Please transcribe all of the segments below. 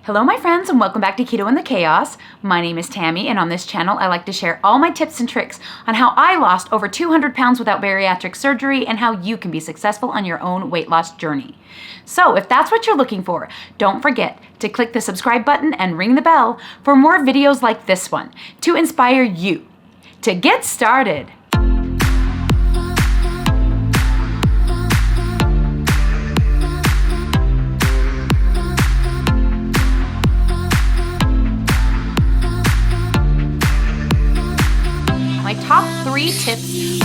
Hello my friends and welcome back to Keto and the Chaos. My name is Tammy and on this channel I like to share all my tips and tricks on how I lost over 200 pounds without bariatric surgery and how you can be successful on your own weight loss journey. So if that's what you're looking for, don't forget to click the subscribe button and ring the bell for more videos like this one to inspire you to get started. My top 3 tips.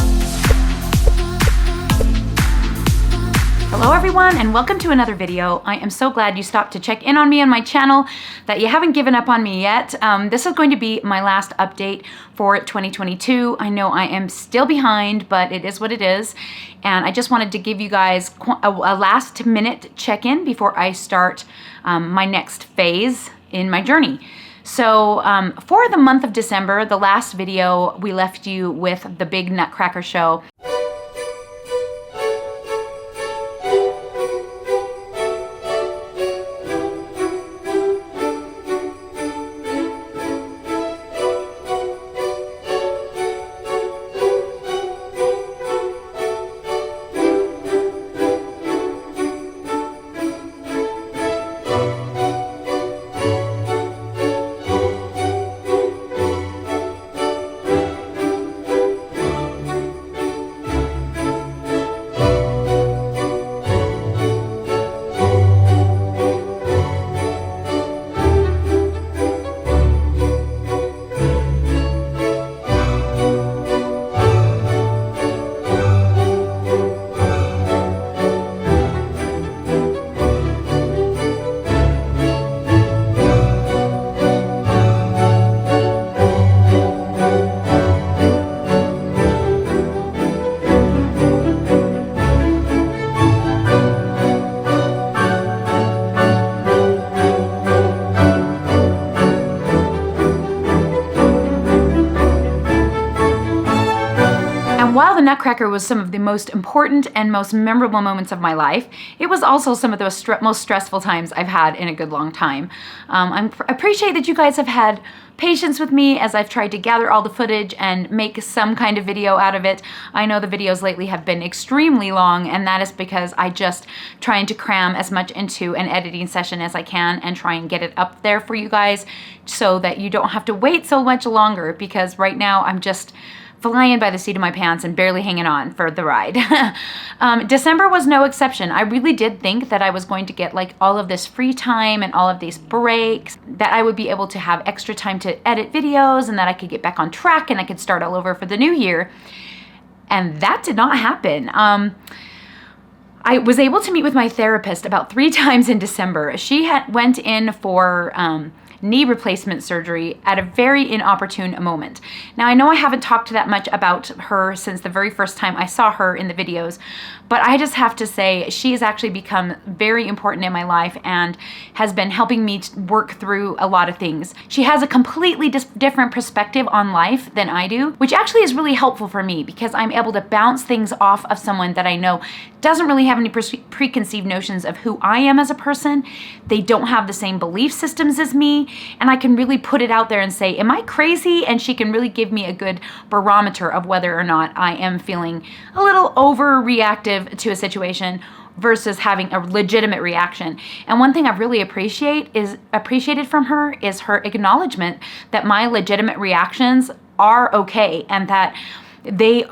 Hello everyone and welcome to another video. I am so glad you stopped to check in on me on my channel, that you haven't given up on me yet. This is going to be my last update for 2022. I know I am still behind, but it is what it is. And I just wanted to give you guys a last minute check-in before I start my next phase in my journey. So for the month of December, the last video, we left you with the big Nutcracker show. While the Nutcracker was some of the most important and most memorable moments of my life, it was also some of the most stressful times I've had in a good long time. I appreciate that you guys have had patience with me as I've tried to gather all the footage and make some kind of video out of it. I know the videos lately have been extremely long, and that is because I just trying to cram as much into an editing session as I can and try and get it up there for you guys so that you don't have to wait so much longer, because right now I'm just flying by the seat of my pants and barely hanging on for the ride. December was no exception. I really did think that I was going to get like all of this free time and all of these breaks, that I would be able to have extra time to edit videos and that I could get back on track and I could start all over for the new year. And that did not happen. I was able to meet with my therapist about 3 times in December. She went in for knee replacement surgery at a very inopportune moment. Now I know I haven't talked that much about her since the very first time I saw her in the videos, but I just have to say she has actually become very important in my life and has been helping me work through a lot of things. She has a completely different perspective on life than I do, which actually is really helpful for me because I'm able to bounce things off of someone that I know doesn't really have any preconceived notions of who I am as a person. They don't have the same belief systems as me, and I can really put it out there and say, am I crazy? And she can really give me a good barometer of whether or not I am feeling a little overreactive to a situation versus having a legitimate reaction. And one thing I really appreciated from her is her acknowledgement that my legitimate reactions are okay and that they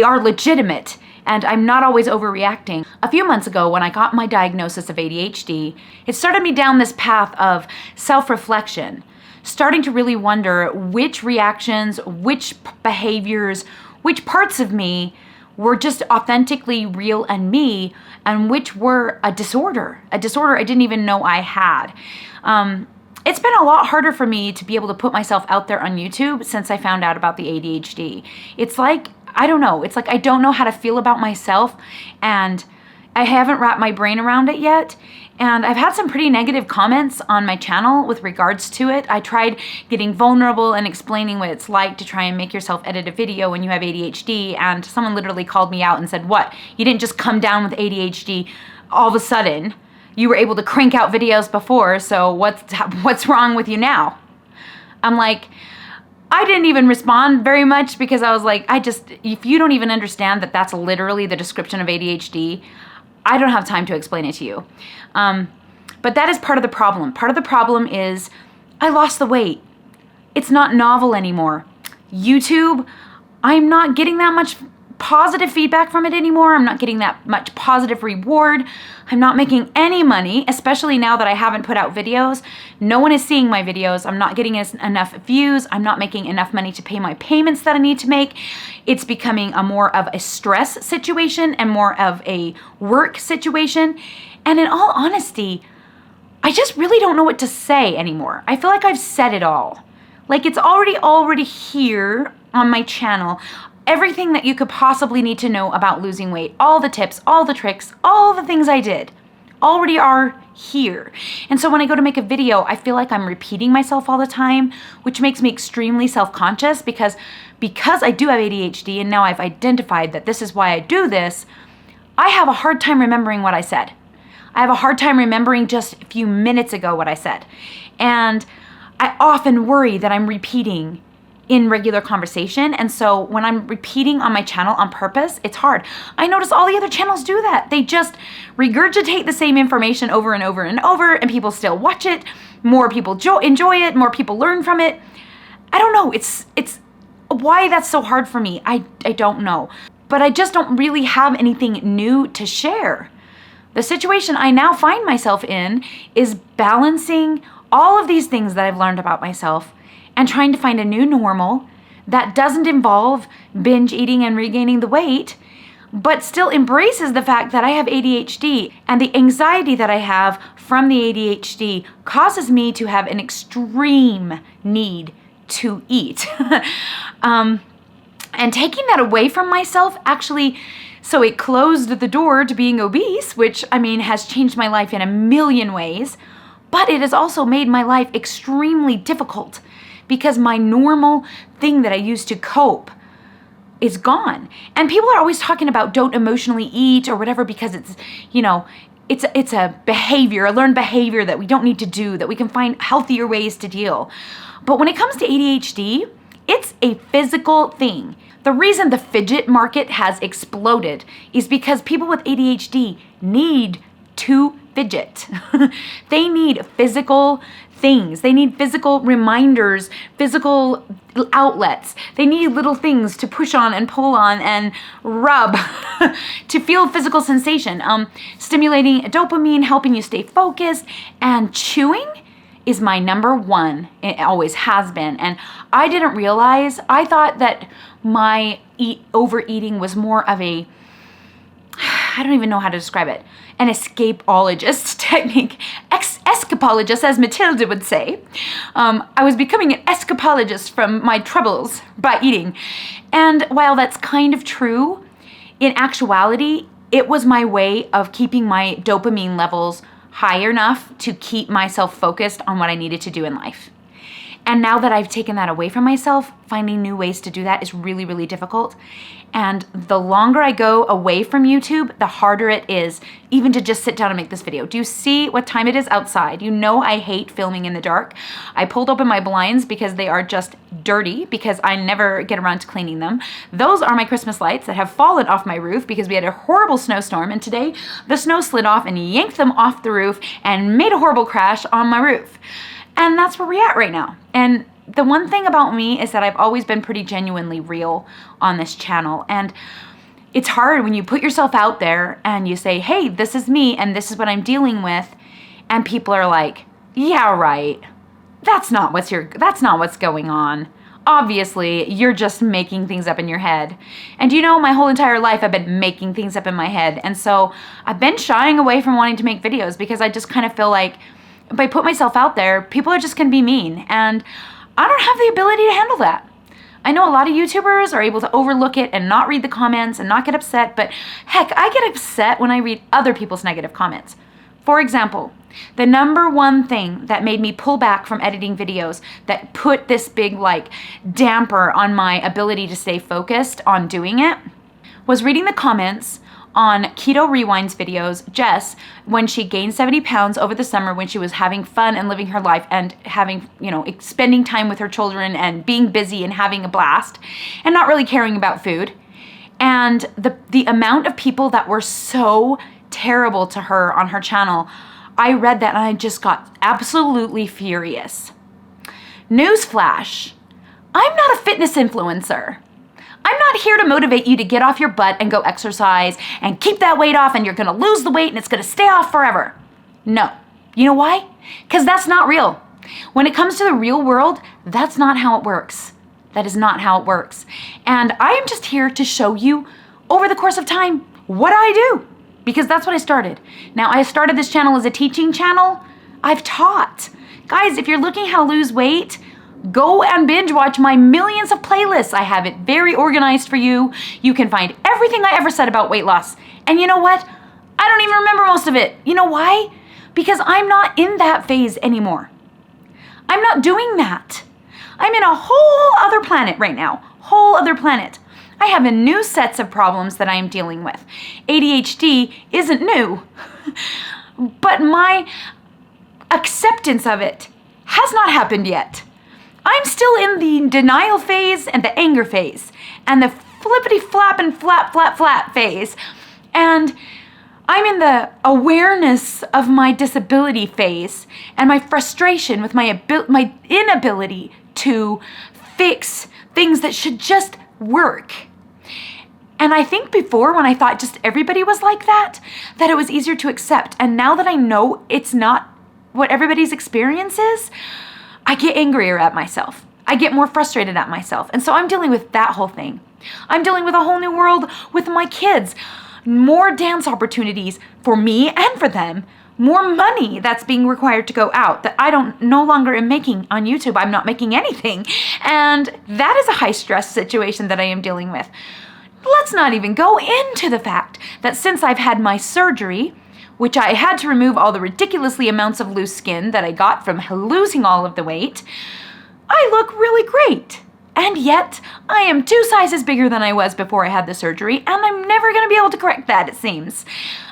are legitimate. And I'm not always overreacting. A few months ago, when I got my diagnosis of ADHD, it started me down this path of self-reflection, starting to really wonder which reactions, which behaviors, which parts of me were just authentically real and me, and which were a disorder I didn't even know I had. It's been a lot harder for me to be able to put myself out there on YouTube since I found out about the ADHD. It's like, I don't know. It's like I don't know how to feel about myself, and I haven't wrapped my brain around it yet. And I've had some pretty negative comments on my channel with regards to it. I tried getting vulnerable and explaining what it's like to try and make yourself edit a video when you have ADHD, and someone literally called me out and said, "What? You didn't just come down with ADHD all of a sudden? you were able to crank out videos before, so what's wrong with you now? I'm like, I didn't even respond very much because I was like, if you don't even understand that that's literally the description of ADHD, I don't have time to explain it to you. But that is part of the problem. Part of the problem is I lost the weight. It's not novel anymore. YouTube, I'm not getting that much positive feedback from it anymore. I'm not getting that much positive reward. I'm not making any money, especially now that I haven't put out videos. No one is seeing my videos. I'm not getting enough views. I'm not making enough money to pay my payments that I need to make. It's becoming more of a stress situation and more of a work situation. And in all honesty, I just really don't know what to say anymore. I feel like I've said it all. Like it's already here on my channel. Everything that you could possibly need to know about losing weight, all the tips, all the tricks, all the things I did already are here. And so when I go to make a video, I feel like I'm repeating myself all the time, which makes me extremely self-conscious because I do have ADHD and now I've identified that this is why I do this, I have a hard time remembering what I said. I have a hard time remembering just a few minutes ago what I said. And I often worry that I'm repeating in regular conversation. And so when I'm repeating on my channel on purpose, it's hard. I notice all the other channels do that. They just regurgitate the same information over and over and over, and people still watch it. More people enjoy it. More people learn from it. I don't know. It's why that's so hard for me. I don't know. But I just don't really have anything new to share. The situation I now find myself in is balancing all of these things that I've learned about myself and trying to find a new normal that doesn't involve binge eating and regaining the weight, but still embraces the fact that I have ADHD, and the anxiety that I have from the ADHD causes me to have an extreme need to eat. And taking that away from myself actually, so it closed the door to being obese, which I mean has changed my life in a million ways, but it has also made my life extremely difficult because my normal thing that I used to cope is gone. And people are always talking about don't emotionally eat or whatever because it's, you know, it's a behavior, a learned behavior that we don't need to do, that we can find healthier ways to deal. But when it comes to ADHD, it's a physical thing. The reason the fidget market has exploded is because people with ADHD need to fidget. They need physical things. They need physical reminders, physical outlets. They need little things to push on and pull on and rub to feel physical sensation. Stimulating dopamine, helping you stay focused, and chewing is my number one. It always has been. And I didn't realize, I thought that my overeating was more of a, I don't even know how to describe it, an escapologist technique, escapologist, as Matilda would say. I was becoming an escapologist from my troubles by eating. And while that's kind of true, in actuality, it was my way of keeping my dopamine levels high enough to keep myself focused on what I needed to do in life. And now that I've taken that away from myself, finding new ways to do that is really, really difficult. And the longer I go away from YouTube, the harder it is even to just sit down and make this video. Do you see what time it is outside? You know I hate filming in the dark. I pulled open my blinds because they are just dirty because I never get around to cleaning them. Those are my Christmas lights that have fallen off my roof because we had a horrible snowstorm, and today the snow slid off and yanked them off the roof and made a horrible crash on my roof. And that's where we're at right now. And the one thing about me is that I've always been pretty genuinely real on this channel. And it's hard when you put yourself out there and you say, hey, this is me and this is what I'm dealing with. And people are like, yeah, right. That's not what's going on. Obviously, you're just making things up in your head. And you know, my whole entire life I've been making things up in my head. And so I've been shying away from wanting to make videos because I just kind of feel like if I put myself out there, people are just going to be mean. And I don't have the ability to handle that. I know a lot of YouTubers are able to overlook it and not read the comments and not get upset, but heck, I get upset when I read other people's negative comments. For example, the number one thing that made me pull back from editing videos, that put this big like damper on my ability to stay focused on doing it, was reading the comments on Keto Rewind's videos, Jess, when she gained 70 pounds over the summer, when she was having fun and living her life and having, spending time with her children and being busy and having a blast and not really caring about food. And the amount of people that were so terrible to her on her channel, I read that and I just got absolutely furious. Newsflash, I'm not a fitness influencer. I'm not here to motivate you to get off your butt and go exercise and keep that weight off and you're gonna lose the weight and it's gonna stay off forever. No. You know why? Because that's not real. When it comes to the real world, that's not how it works. That is not how it works. And I am just here to show you over the course of time what I do, because that's what I started. Now, I started this channel as a teaching channel. I've taught. Guys, if you're looking how to lose weight, go and binge watch my millions of playlists. I have it very organized for you. You can find everything I ever said about weight loss. And you know what? I don't even remember most of it. You know why? Because I'm not in that phase anymore. I'm not doing that. I'm in a whole other planet right now. Whole other planet. I have a new sets of problems that I am dealing with. ADHD isn't new, but my acceptance of it has not happened yet. I'm still in the denial phase and the anger phase and the flippity flap and flap phase. And I'm in the awareness of my disability phase and my frustration with my inability to fix things that should just work. And I think before, when I thought just everybody was like that it was easier to accept. And now that I know it's not what everybody's experience is, I get angrier at myself. I get more frustrated at myself. And so I'm dealing with that whole thing. I'm dealing with a whole new world with my kids. More dance opportunities for me and for them. More money that's being required to go out that I no longer am making on YouTube. I'm not making anything. And that is a high stress situation that I am dealing with. Let's not even go into the fact that since I've had my surgery, which I had to remove all the ridiculously amounts of loose skin that I got from losing all of the weight, I look really great. And yet, I am 2 sizes bigger than I was before I had the surgery, and I'm never going to be able to correct that, it seems.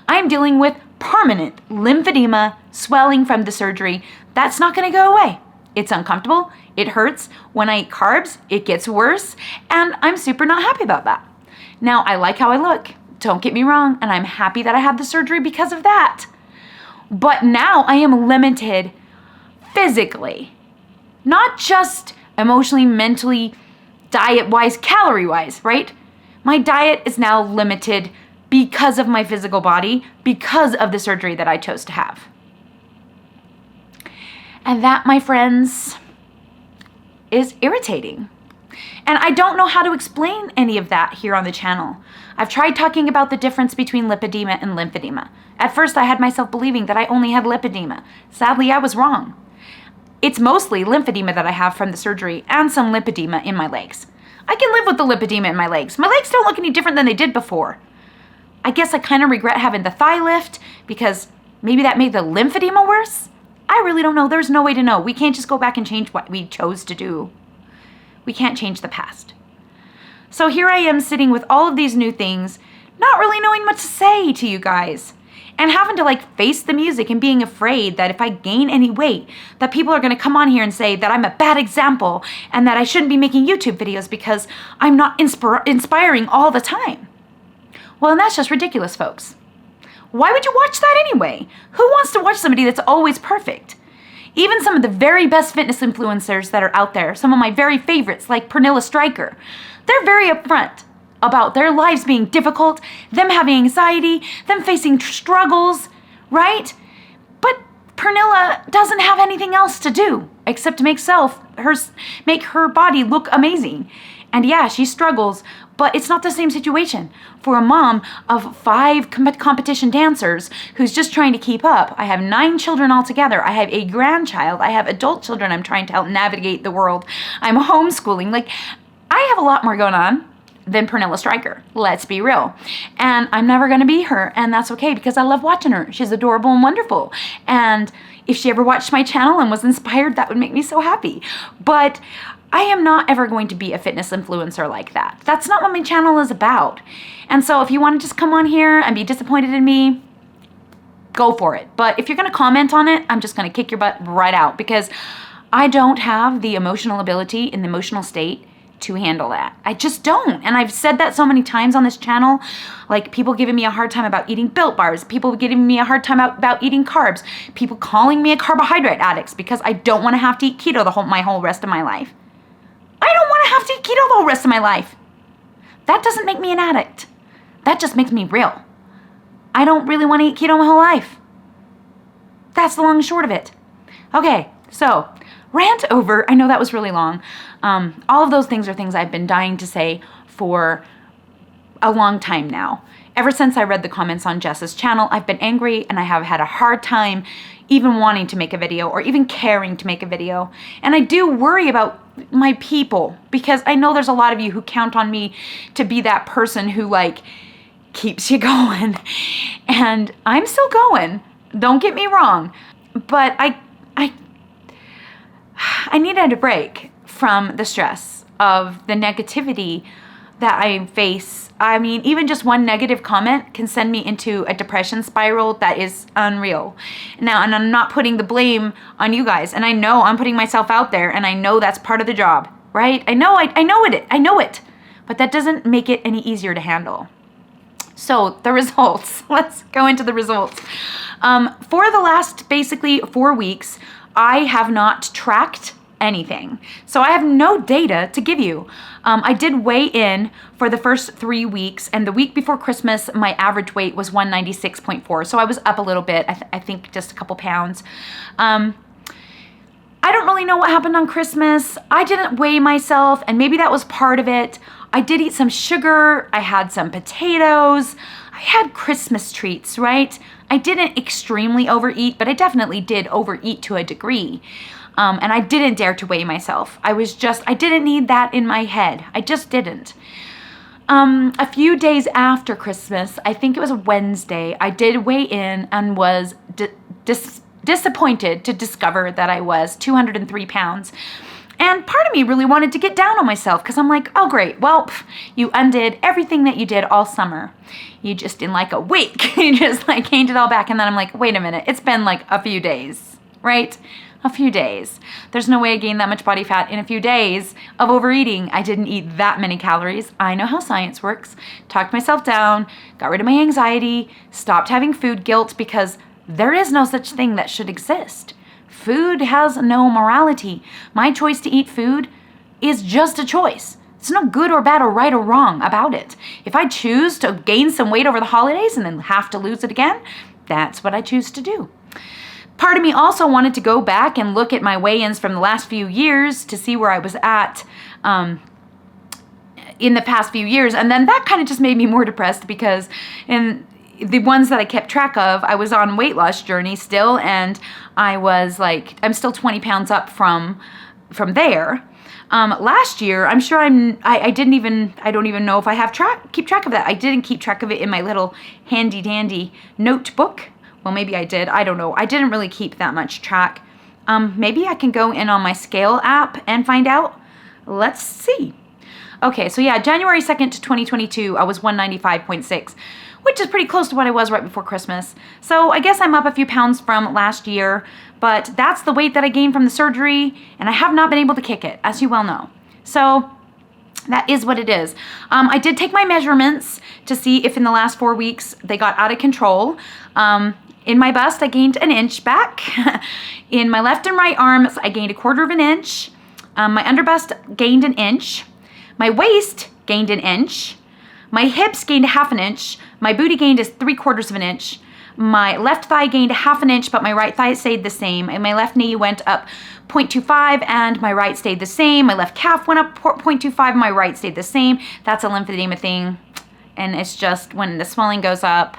I'm dealing with permanent lymphedema, swelling from the surgery. That's not going to go away. It's uncomfortable. It hurts. When I eat carbs, it gets worse, and I'm super not happy about that. Now, I like how I look. Don't get me wrong, and I'm happy that I had the surgery because of that. But now I am limited physically, not just emotionally, mentally, diet-wise, calorie-wise, right? My diet is now limited because of my physical body, because of the surgery that I chose to have. And that, my friends, is irritating. And I don't know how to explain any of that here on the channel. I've tried talking about the difference between lipedema and lymphedema. At first, I had myself believing that I only had lipedema. Sadly, I was wrong. It's mostly lymphedema that I have from the surgery and some lipedema in my legs. I can live with the lipedema in my legs. My legs don't look any different than they did before. I guess I kind of regret having the thigh lift because maybe that made the lymphedema worse. I really don't know. There's no way to know. We can't just go back and change what we chose to do. We can't change the past. So here I am sitting with all of these new things, not really knowing what to say to you guys. And having to face the music and being afraid that if I gain any weight, that people are going to come on here and say that I'm a bad example and that I shouldn't be making YouTube videos because I'm not inspiring all the time. Well, and that's just ridiculous, folks. Why would you watch that anyway? Who wants to watch somebody that's always perfect? Even some of the very best fitness influencers that are out there, some of my very favorites like Pernilla Stryker, they're very upfront about their lives being difficult, them having anxiety, them facing struggles, right? But Pernilla doesn't have anything else to do except to make her body look amazing. And yeah, she struggles, but it's not the same situation. For a mom of 5 competition dancers who's just trying to keep up, I have 9 children altogether. I have a grandchild. I have adult children I'm trying to help navigate the world. I'm homeschooling. I have a lot more going on than Pernilla Stryker. Let's be real. And I'm never going to be her, and that's okay because I love watching her. She's adorable and wonderful. And if she ever watched my channel and was inspired, that would make me so happy. But I am not ever going to be a fitness influencer like that. That's not what my channel is about. And so if you want to just come on here and be disappointed in me, go for it. But if you're going to comment on it, I'm just going to kick your butt right out, because I don't have the emotional ability and the emotional state to handle that. I just don't. And I've said that so many times on this channel, like people giving me a hard time about eating Built Bars, people giving me a hard time about eating carbs, people calling me a carbohydrate addict because I don't want to have to eat keto my whole rest of my life. I don't want to have to eat keto the whole rest of my life. That doesn't make me an addict. That just makes me real. I don't really want to eat keto my whole life. That's the long and short of it. Okay, so rant over. I know that was really long. All of those things are things I've been dying to say for a long time now. Ever since I read the comments on Jess's channel, I've been angry and I have had a hard time even wanting to make a video or even caring to make a video. And I do worry about my people, because I know there's a lot of you who count on me to be that person who like keeps you going. And I'm still going. Don't get me wrong. But I needed a break from the stress of the negativity that I face. I mean, even just one negative comment can send me into a depression spiral that is unreal. Now, and I'm not putting the blame on you guys, and I know I'm putting myself out there, and I know that's part of the job, right? I know it, but that doesn't make it any easier to handle. So the results, let's go into the results. For the last basically 4 weeks, I have not tracked anything. So I have no data to give you. I did weigh in for the first 3 weeks, and the week before Christmas, my average weight was 196.4. So I was up a little bit, I think just a couple pounds. I don't really know what happened on Christmas. I didn't weigh myself, and maybe that was part of it. I did eat some sugar. I had some potatoes. I had Christmas treats, right? I didn't extremely overeat, but I definitely did overeat to a degree. And I didn't dare to weigh myself. I didn't need that in my head. I just didn't. A few days after Christmas, I think it was a Wednesday, I did weigh in and was disappointed to discover that I was 203 pounds. And part of me really wanted to get down on myself, because I'm like, oh great, well, you undid everything that you did all summer. You just in like a week, you just like gained it all back. And then I'm like, wait a minute, it's been like a few days, right? A few days. There's no way I gained that much body fat in a few days of overeating. I didn't eat that many calories. I know how science works. Talked myself down, got rid of my anxiety, stopped having food guilt, because there is no such thing that should exist. Food has no morality. My choice to eat food is just a choice. It's no good or bad or right or wrong about it. If I choose to gain some weight over the holidays and then have to lose it again, that's what I choose to do. Part of me also wanted to go back and look at my weigh-ins from the last few years to see where I was at in the past few years. And then that kind of just made me more depressed, because in the ones that I kept track of, I was on weight loss journey still, and I was like, I'm still 20 pounds up from there. Last year, I'm sure I don't even know if I keep track of that. I didn't keep track of it in my little handy dandy notebook. Well, maybe I did. I don't know. I didn't really keep that much track. Maybe I can go in on my scale app and find out. Let's see. Okay, so yeah, January 2nd to 2022, I was 195.6, which is pretty close to what I was right before Christmas. So I guess I'm up a few pounds from last year, but that's the weight that I gained from the surgery, and I have not been able to kick it, as you well know. So that is what it is. I did take my measurements to see if in the last 4 weeks they got out of control. In my bust, I gained an inch back. In my left and right arms, I gained 1/4 inch. My underbust gained an inch. My waist gained an inch. My hips gained 1/2 inch. My booty gained 3/4 inch. My left thigh gained 1/2 inch, but my right thigh stayed the same. And my left knee went up 0.25 and my right stayed the same. My left calf went up 0.25, my right stayed the same. That's a lymphedema thing. And it's just when the swelling goes up,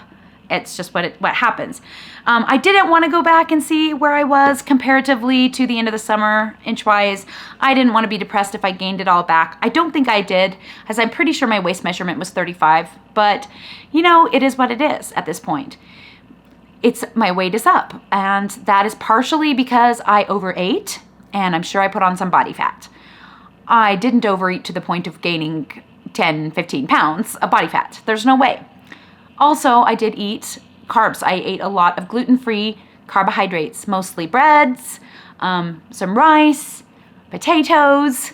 it's just what happens. I didn't want to go back and see where I was comparatively to the end of the summer, inch-wise. I didn't want to be depressed if I gained it all back. I don't think I did, as I'm pretty sure my waist measurement was 35. But, you know, it is what it is at this point. My weight is up, and that is partially because I overate, and I'm sure I put on some body fat. I didn't overeat to the point of gaining 10, 15 pounds of body fat. There's no way. Also, I did eat carbs. I ate a lot of gluten-free carbohydrates, mostly breads, some rice, potatoes.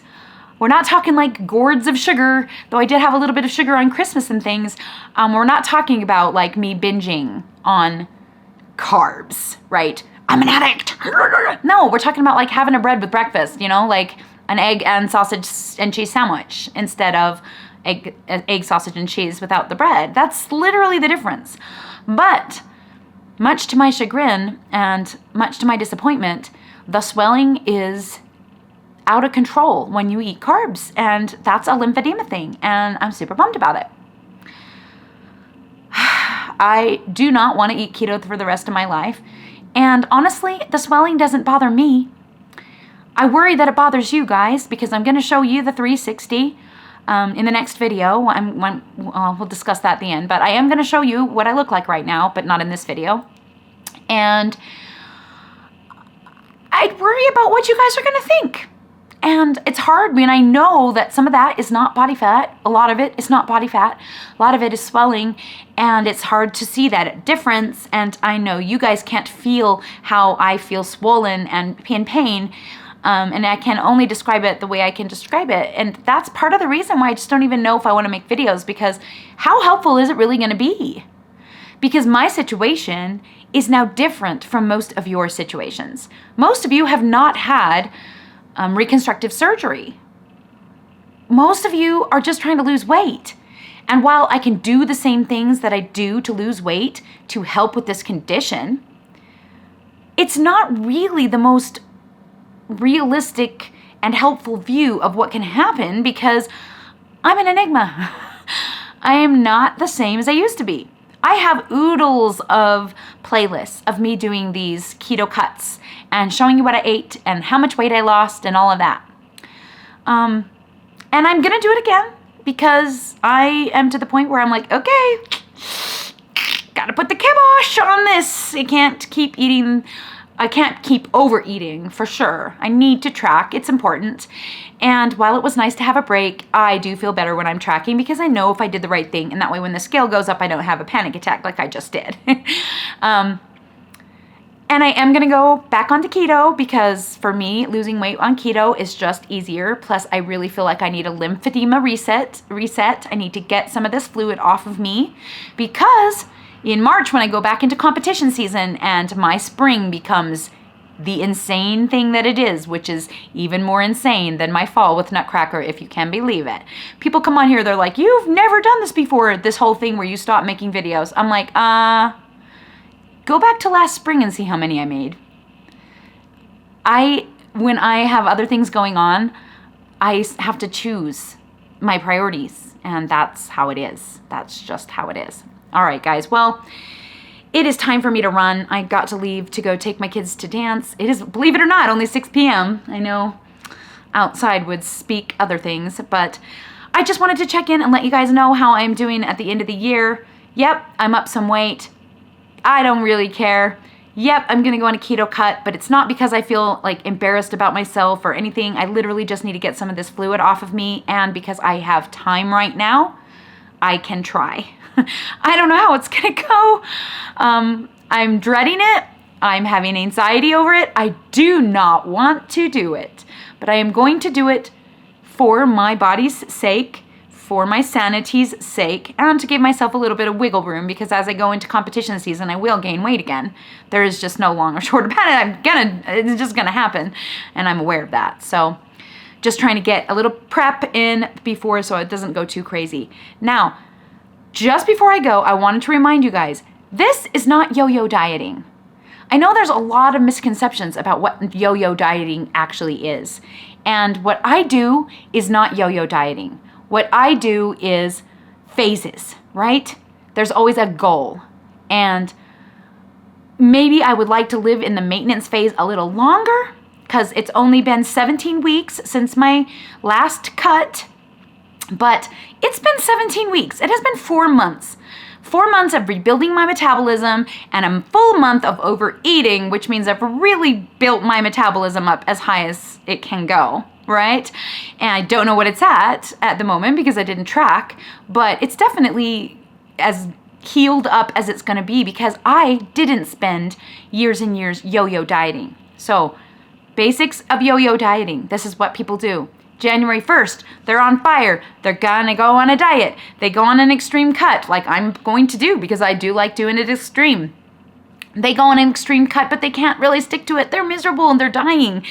We're not talking like gourds of sugar, though I did have a little bit of sugar on Christmas and things. We're not talking about like me binging on carbs, right? I'm an addict. No, we're talking about like having a bread with breakfast, you know, like an egg and sausage and cheese sandwich instead of egg, sausage, and cheese without the bread. That's literally the difference. But much to my chagrin and much to my disappointment, the swelling is out of control when you eat carbs, and that's a lymphedema thing, and I'm super bummed about it. I do not want to eat keto for the rest of my life, and honestly, the swelling doesn't bother me. I worry that it bothers you guys, because I'm going to show you the 360 in the next video. We'll discuss that at the end, but I am going to show you what I look like right now, but not in this video. And I'd worry about what you guys are going to think. And it's hard when I know that some of that is not body fat. A lot of it is not body fat. A lot of it is swelling, and it's hard to see that difference. And I know you guys can't feel how I feel swollen and in pain. And I can only describe it the way I can describe it. And that's part of the reason why I just don't even know if I want to make videos, because how helpful is it really going to be? Because my situation is now different from most of your situations. Most of you have not had reconstructive surgery. Most of you are just trying to lose weight. And while I can do the same things that I do to lose weight to help with this condition, it's not really the most realistic and helpful view of what can happen, because I'm an enigma. I am not the same as I used to be. I have oodles of playlists of me doing these keto cuts and showing you what I ate and how much weight I lost and all of that. And I'm gonna do it again, because I am to the point where I'm like, okay, gotta put the kibosh on this. I can't keep overeating, for sure. I need to track, it's important. And while it was nice to have a break, I do feel better when I'm tracking, because I know if I did the right thing, and that way when the scale goes up, I don't have a panic attack like I just did. And I am gonna go back onto keto, because for me, losing weight on keto is just easier. Plus, I really feel like I need a lymphedema reset. I need to get some of this fluid off of me, because in March, when I go back into competition season and my spring becomes the insane thing that it is, which is even more insane than my fall with Nutcracker, if you can believe it. People come on here, they're like, you've never done this before, this whole thing where you stop making videos. I'm like, go back to last spring and see how many I made. When I have other things going on, I have to choose my priorities, and that's how it is. That's just how it is. All right, guys. Well, it is time for me to run. I got to leave to go take my kids to dance. It is, believe it or not, only 6 p.m. I know outside would speak other things, but I just wanted to check in and let you guys know how I'm doing at the end of the year. Yep, I'm up some weight. I don't really care. Yep, I'm gonna go on a keto cut, but it's not because I feel like embarrassed about myself or anything. I literally just need to get some of this fluid off of me, and because I have time right now, I can try. I don't know how it's gonna go. I'm dreading it. I'm having anxiety over it. I do not want to do it, but I am going to do it for my body's sake, for my sanity's sake, and to give myself a little bit of wiggle room, because as I go into competition season, I will gain weight again. There is just no long or short about it. It's just gonna happen, and I'm aware of that. So just trying to get a little prep in before, so it doesn't go too crazy. Now, just before I go, I wanted to remind you guys, this is not yo-yo dieting. I know there's a lot of misconceptions about what yo-yo dieting actually is. And what I do is not yo-yo dieting. What I do is phases, right? There's always a goal. And maybe I would like to live in the maintenance phase a little longer, because it's only been 17 weeks since my last cut. But it's been 17 weeks. It has been 4 months. 4 months of rebuilding my metabolism and a full month of overeating, which means I've really built my metabolism up as high as it can go. right? And I don't know what it's at the moment because I didn't track, but it's definitely as healed up as it's going to be because I didn't spend years and years yo-yo dieting. So basics of yo-yo dieting. This is what people do. January 1st, they're on fire. They're gonna go on a diet. They go on an extreme cut, like I'm going to do because I do like doing it extreme. They go on an extreme cut, but they can't really stick to it. They're miserable and they're dying.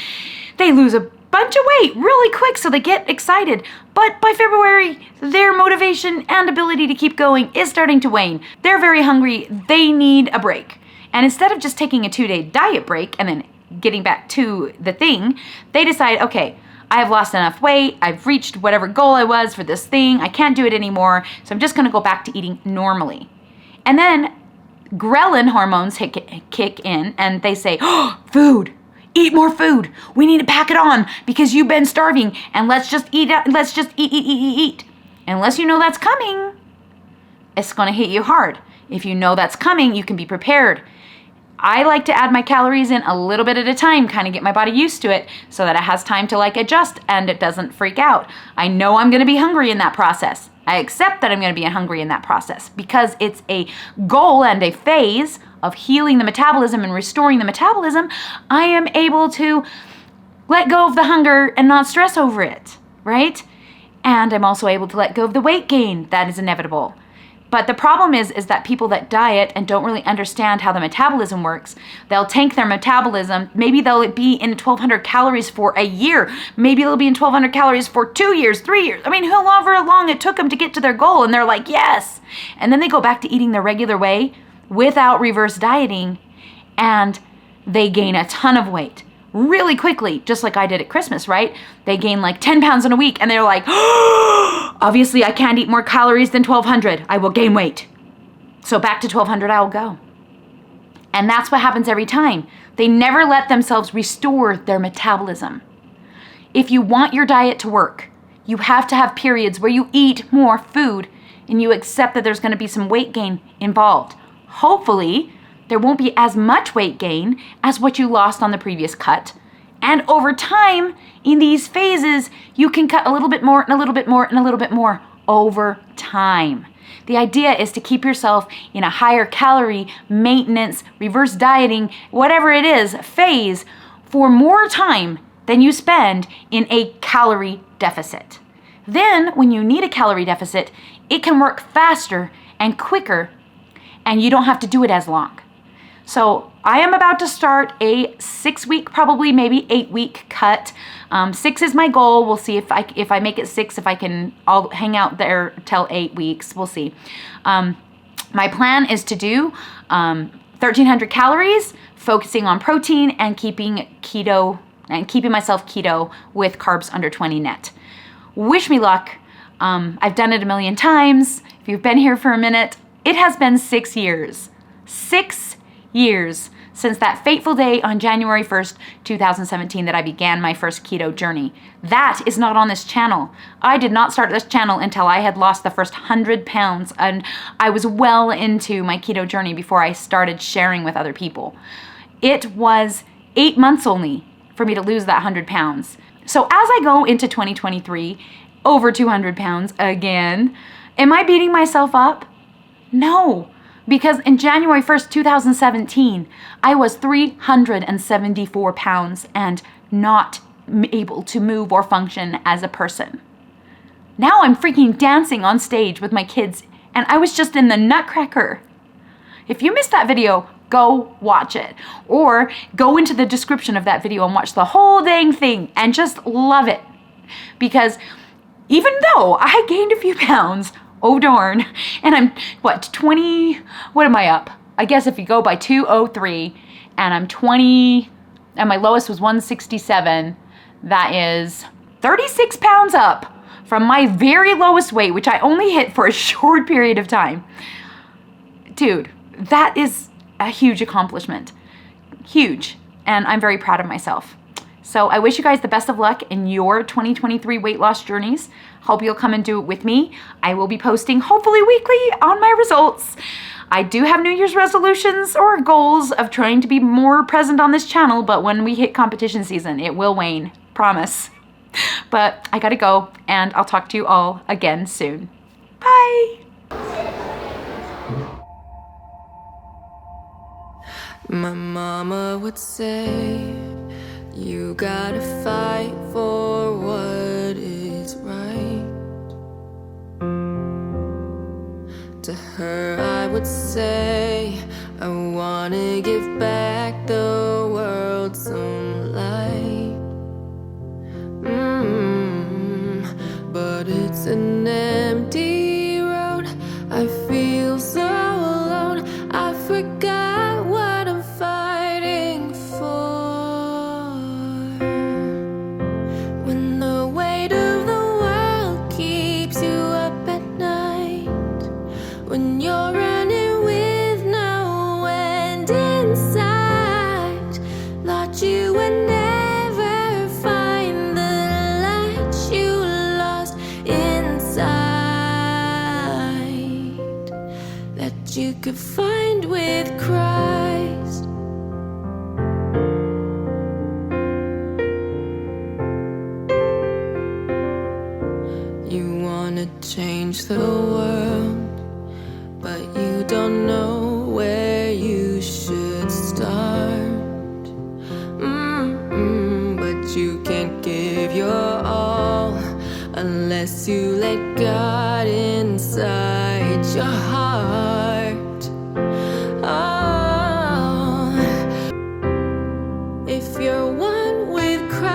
They lose a bunch of weight really quick, so they get excited. But by February, their motivation and ability to keep going is starting to wane. They're very hungry. They need a break. And instead of just taking a 2-day diet break and then getting back to the thing, they decide, okay, I have lost enough weight. I've reached whatever goal I was for this thing. I can't do it anymore. So I'm just going to go back to eating normally. And then ghrelin hormones kick in and they say, oh, food, eat more food. We need to pack it on because you've been starving and let's just eat. Let's just eat. Unless you know that's coming, it's going to hit you hard. If you know that's coming, you can be prepared. I like to add my calories in a little bit at a time, kind of get my body used to it so that it has time to like adjust and it doesn't freak out. I know I'm going to be hungry in that process. I accept that I'm going to be hungry in that process because it's a goal and a phase of healing the metabolism and restoring the metabolism. I am able to let go of the hunger and not stress over it, right? And I'm also able to let go of the weight gain that is inevitable. But the problem is that people that diet and don't really understand how the metabolism works, they'll tank their metabolism. Maybe they'll be in 1,200 calories for a year. Maybe they'll be in 1,200 calories for 2 years, 3 years. I mean, however long it took them to get to their goal. And they're like, yes. And then they go back to eating their regular way without reverse dieting. And they gain a ton of weight really quickly, just like I did at Christmas, right? They gain like 10 pounds in a week and they're like, oh, obviously I can't eat more calories than 1,200. I will gain weight. So back to 1,200 I will go. And that's what happens every time. They never let themselves restore their metabolism. If you want your diet to work, you have to have periods where you eat more food and you accept that there's going to be some weight gain involved. Hopefully, there won't be as much weight gain as what you lost on the previous cut. And over time, in these phases, you can cut a little bit more and a little bit more and a little bit more over time. The idea is to keep yourself in a higher calorie, maintenance, reverse dieting, whatever it is, phase for more time than you spend in a calorie deficit. Then, when you need a calorie deficit, it can work faster and quicker, and you don't have to do it as long. So I am about to start a 6-week, probably maybe 8-week cut. 6 is my goal. We'll see if I make it 6, if I'll hang out there till 8 weeks. We'll see. My plan is to do 1,300 calories, focusing on protein and keeping myself keto with carbs under 20 net. Wish me luck. I've done it a million times. If you've been here for a minute, it has been 6 years. 6 years since that fateful day on January 1st, 2017 that I began my first keto journey. That is not on this channel. I did not start this channel until I had lost the first 100 pounds and I was well into my keto journey before I started sharing with other people. It was 8 months only for me to lose that 100 pounds. So as I go into 2023, over 200 pounds again, am I beating myself up? No. Because in January 1st, 2017, I was 374 pounds and not able to move or function as a person. Now I'm freaking dancing on stage with my kids and I was just in the Nutcracker. If you missed that video, go watch it. Or go into the description of that video and watch the whole dang thing and just love it. Because even though I gained a few pounds, oh darn, and I'm, 20, what am I up? I guess if you go by 203, and I'm 20, and my lowest was 167, that is 36 pounds up from my very lowest weight, which I only hit for a short period of time. Dude, that is a huge accomplishment. Huge, and I'm very proud of myself. So I wish you guys the best of luck in your 2023 weight loss journeys. Hope you'll come and do it with me. I will be posting hopefully weekly on my results. I do have New Year's resolutions or goals of trying to be more present on this channel, but when we hit competition season, it will wane. Promise. But I gotta go, and I'll talk to you all again soon. Bye. My mama would say, you gotta fight for what is right. To her I would say, I wanna give back the world some light. But it's an empty road, I feel so alone. I forgot what I'm fighting for. When the weight of the world keeps you up at night, when you're running with no end in sight, thought you would never find the light you lost inside, that you could find with Christ. You wanna change the world, but you don't know where you should start. But you can't give your all unless you let God inside your heart. Oh, if you're one with Christ.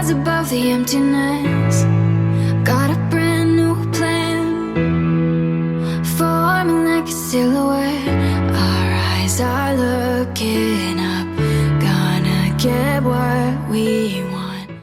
Above the emptiness, got a brand new plan, forming like a silhouette.